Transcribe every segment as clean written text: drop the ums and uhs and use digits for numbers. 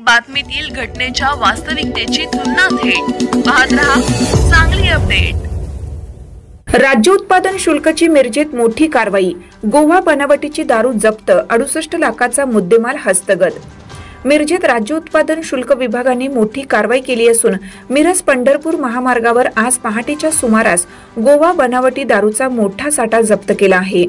बातमीतील घटनेच्या वास्तविकतेची तुलना थेट पाहत रहा सांगली अपडेट। राज्य उत्पादन शुल्काची मिरजेत मोठी कारवाई। गोवा बनावटीची दारू जप्त, 68 लाखाचा मुद्देमाल हस्तगत। मिरजेत राज्य उत्पादन शुल्क विभागाने मोठी कारवाई केली असून मिरज पंढरपूर महामार्गावर आज पहाटेच्या सुमारास गोवा बनावटी दारूचा मोठा साठा जप्त केला आहे।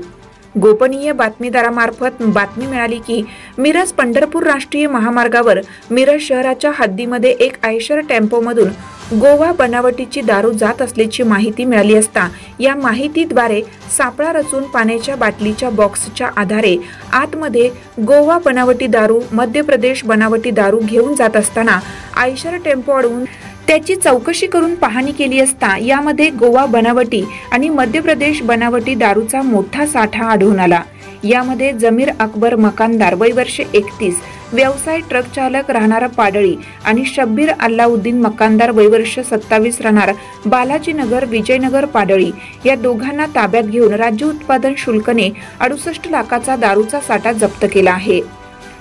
गोपनीय बातमीदारामार्फत बातमी मिळाली की मिरज पंढरपूर राष्ट्रीय महामार्गावर मिरज शहराच्या हद्दीमध्ये एक आयशर टेम्पोमधून गोवा बनावटीची दारू जात असल्याची माहिती मिळाली असता या माहितीद्वारे सापळा रचून पाण्याच्या बाटलीच्या बॉक्सच्या आधारे आतमध्ये गोवा बनावटी दारू, मध्य प्रदेश बनावटी दारू घेऊन जात असताना आयशर टेम्पो अडवून त्याची चौकशी करून पाहणी केली असता यामध्ये गोवा बनावटी आणि मध्य प्रदेश बनावटी दारूचा मोठा साठा आढळून आला। यामध्ये जमीर अकबर मकानदार वय वर्ष 31, व्यवसाय ट्रक चालक राहणारा पाडळी आणि शब्बीर अल्लाउद्दीन मकानदार वय वर्ष 27 राहणार बालाजीनगर विजयनगर पाडळी या दोघांना ताब्यात घेऊन राज्य उत्पादन शुल्कने 68 लाखाचा दारूचा साठा जप्त केला आहे।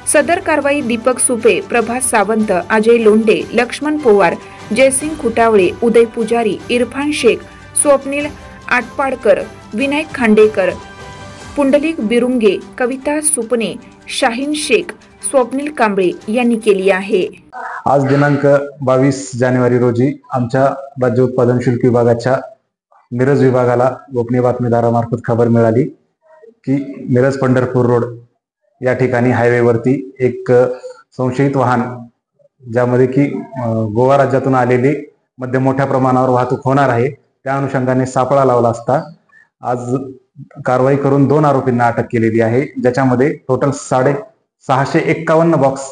सदर कारवाई दीपक सुपे, प्रभास सावंत, अजय लोंढे, लक्ष्मण पोवार, जयसिंग खुटावळे, उदय पुजारी, इरफान शेख, स्वप्नील आटपाडकर, विनायक खांडेकर, पुंडलिक बिरुंगे, कविता सुपने, शाहीन शेख, स्वप्नील कांबळे यांनी केली आहे। आज दिनांक 22 जानेवारी रोजी आमच्या राज्य उत्पादन शुल्क विभागाच्या मिरज विभागाला गोपनीय बातमीदारामार्फत खबर मिळाली की मिरज पंढरपूर रोड या ठिकाणी हायवेवरती एक संशयित वाहन, ज्यामध्ये की गोवा राज्यातून आलेली मध्ये मोठ्या प्रमाणावर वाहतूक होणार आहे, त्या अनुषंगाने सापळा लावला असता आज कारवाई करून 2 आरोपींना अटक केलेली आहे, ज्याच्यामध्ये टोटल 651 बॉक्स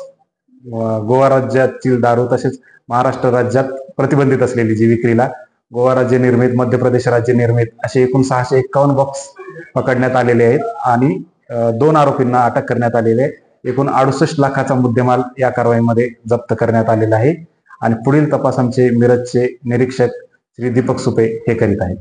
गोवा राज्यातील दारू तसेच महाराष्ट्र राज्यात प्रतिबंधित असलेली जी विक्रीला गोवा राज्य निर्मित, मध्य प्रदेश राज्य निर्मित असे एकूण 651 बॉक्स पकडण्यात आलेले आहेत आणि 2 आरोपींना अटक करण्यात आलेले आहे। एकूण 68 लाखाचा मुद्देमाल या कारवाईमध्ये जप्त करण्यात आलेला आहे आणि पुढील तपास आमचे मिरजचे निरीक्षक श्री दीपक सुपे हे करीत आहेत।